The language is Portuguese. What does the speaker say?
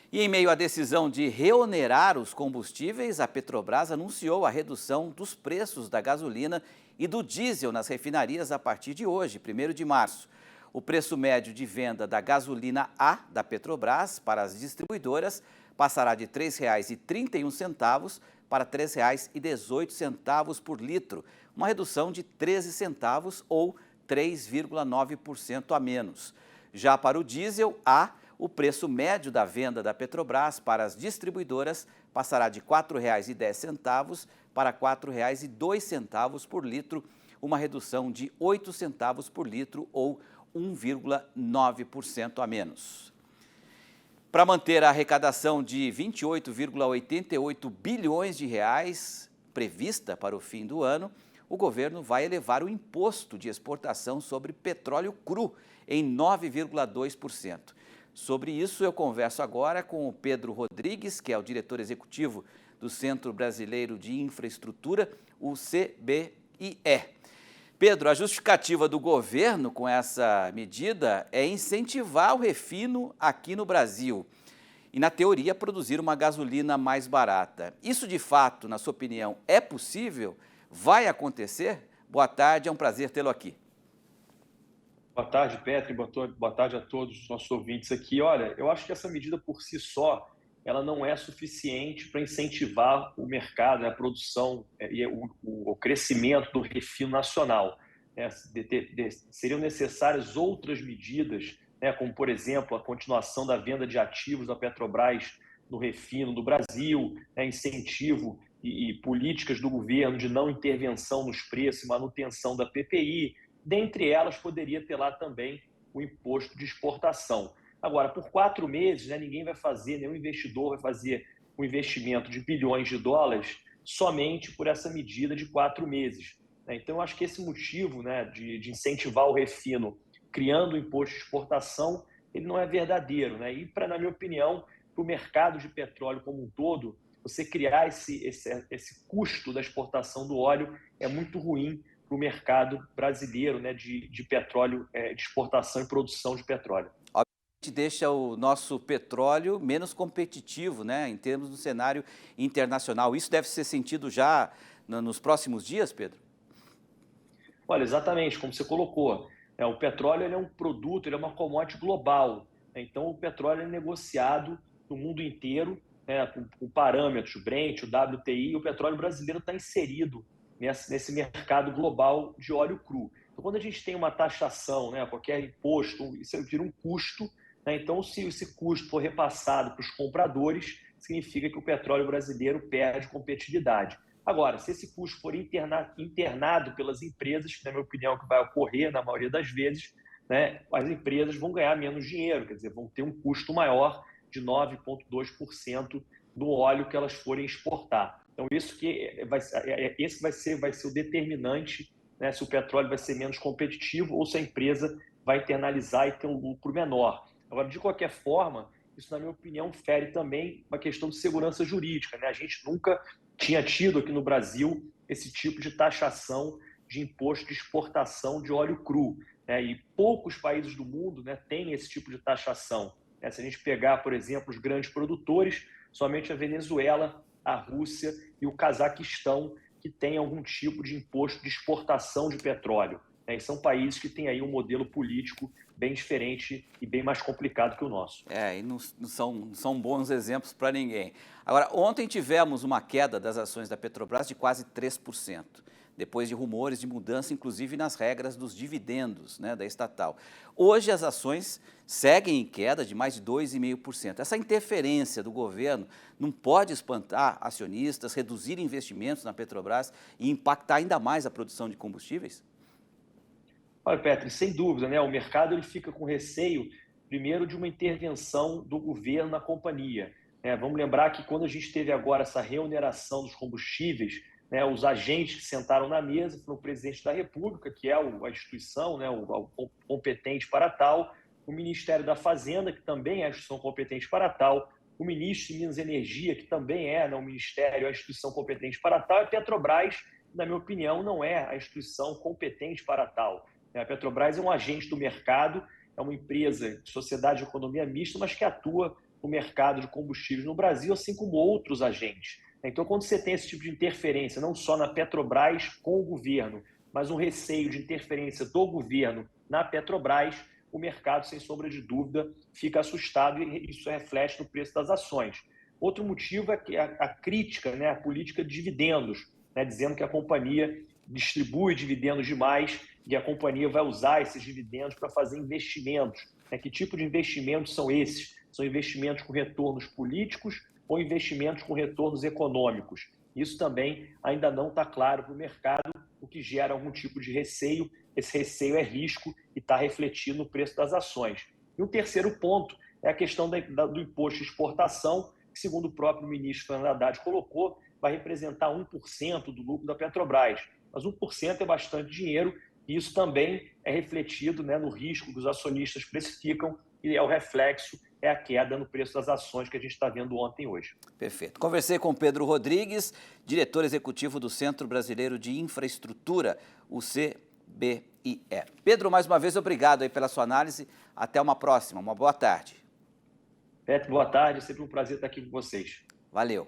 E em meio à decisão de reonerar os combustíveis, a Petrobras anunciou a redução dos preços da gasolina e do diesel nas refinarias a partir de hoje, 1º de março. O preço médio de venda da gasolina A da Petrobras para as distribuidoras passará de R$ 3,31 para R$ 3,18 por litro, uma redução de 13 centavos ou 3,9% a menos. Já para o diesel A, o preço médio da venda da Petrobras para as distribuidoras passará de R$ 4,10 para R$ 4,02 por litro, uma redução de 8 centavos por litro ou 1,9% a menos. Para manter a arrecadação de 28,88 bilhões de reais prevista para o fim do ano, o governo vai elevar o imposto de exportação sobre petróleo cru em 9,2%. Sobre isso, eu converso agora com o Pedro Rodrigues, que é o diretor executivo do Centro Brasileiro de Infraestrutura, o CBIE. Pedro, a justificativa do governo com essa medida é incentivar o refino aqui no Brasil e, na teoria, produzir uma gasolina mais barata. Isso, de fato, na sua opinião, é possível? Vai acontecer? Boa tarde, é um prazer tê-lo aqui. Boa tarde, Petri. Boa tarde a todos os nossos ouvintes aqui. Olha, eu acho que essa medida por si só, ela não é suficiente para incentivar o mercado, a produção e o crescimento do refino nacional. Seriam necessárias outras medidas, como, por exemplo, a continuação da venda de ativos da Petrobras no refino do Brasil, incentivo e políticas do governo de não intervenção nos preços e manutenção da PPI. Dentre elas, poderia ter lá também o imposto de exportação. Agora, por 4 meses, ninguém vai fazer, nenhum investidor vai fazer um investimento de bilhões de dólares somente por essa medida de 4 meses. Então, eu acho que esse motivo de incentivar o refino criando o imposto de exportação, ele não é verdadeiro. E, na minha opinião, para o mercado de petróleo como um todo, você criar esse custo da exportação do óleo é muito ruim para o mercado brasileiro de petróleo, de exportação e produção de petróleo. Obviamente deixa o nosso petróleo menos competitivo, em termos do cenário internacional. Isso deve ser sentido já nos próximos dias, Pedro? Olha, exatamente, como você colocou, o petróleo ele é um produto, ele é uma commodity global. Então, o petróleo é negociado no mundo inteiro, com parâmetros, o Brent, o WTI, e o petróleo brasileiro está inserido nesse mercado global de óleo cru. Então, quando a gente tem uma taxação, qualquer imposto, isso vira um custo. Então, se esse custo for repassado para os compradores, significa que o petróleo brasileiro perde competitividade. Agora, se esse custo for internado pelas empresas, que na minha opinião é o que vai ocorrer na maioria das vezes, as empresas vão ganhar menos dinheiro, quer dizer, vão ter um custo maior de 9,2% do óleo que elas forem exportar. Então, esse vai ser o determinante, se o petróleo vai ser menos competitivo ou se a empresa vai internalizar e ter um lucro menor. Agora, de qualquer forma, isso, na minha opinião, fere também uma questão de segurança jurídica. A gente nunca tinha tido aqui no Brasil esse tipo de taxação de imposto de exportação de óleo cru. E poucos países do mundo têm esse tipo de taxação. Se a gente pegar, por exemplo, os grandes produtores, somente a Venezuela, a Rússia e o Cazaquistão que têm algum tipo de imposto de exportação de petróleo. E são países que têm aí um modelo político bem diferente e bem mais complicado que o nosso. E não são bons exemplos para ninguém. Agora, ontem tivemos uma queda das ações da Petrobras de quase 3%, depois de rumores de mudança, inclusive nas regras dos dividendos da estatal. Hoje as ações seguem em queda de mais de 2,5%. Essa interferência do governo não pode espantar acionistas, reduzir investimentos na Petrobras e impactar ainda mais a produção de combustíveis? Olha, Petri, sem dúvida, o mercado ele fica com receio, primeiro, de uma intervenção do governo na companhia. Vamos lembrar que quando a gente teve agora essa reoneração dos combustíveis, os agentes que sentaram na mesa foram o presidente da República, que é a instituição, o competente para tal, o Ministério da Fazenda, que também é a instituição competente para tal, o ministro de Minas e Energia, que também é o Ministério, a instituição competente para tal, e a Petrobras, na minha opinião, não é a instituição competente para tal. A Petrobras é um agente do mercado, é uma empresa de sociedade de economia mista, mas que atua o mercado de combustíveis no Brasil, assim como outros agentes. Então, quando você tem esse tipo de interferência, não só na Petrobras com o governo, mas um receio de interferência do governo na Petrobras, o mercado, sem sombra de dúvida, fica assustado e isso reflete no preço das ações. Outro motivo é que a crítica, né, à política de dividendos, né, dizendo que a companhia distribui dividendos demais e a companhia vai usar esses dividendos para fazer investimentos. Né? Que tipo de investimentos são esses? São investimentos com retornos políticos ou investimentos com retornos econômicos? Isso também ainda não está claro para o mercado, o que gera algum tipo de receio. Esse receio é risco e está refletido no preço das ações. E o terceiro ponto é a questão do imposto de exportação, que, segundo o próprio ministro Fernando Haddad colocou, vai representar 1% do lucro da Petrobras. Mas 1% é bastante dinheiro e isso também é refletido, né, no risco que os acionistas precificam e é o reflexo, é a queda no preço das ações que a gente está vendo ontem e hoje. Perfeito. Conversei com Pedro Rodrigues, diretor executivo do Centro Brasileiro de Infraestrutura, o CBIE. Pedro, mais uma vez, obrigado aí pela sua análise. Até uma próxima. Uma boa tarde. Beto, boa tarde. É sempre um prazer estar aqui com vocês. Valeu.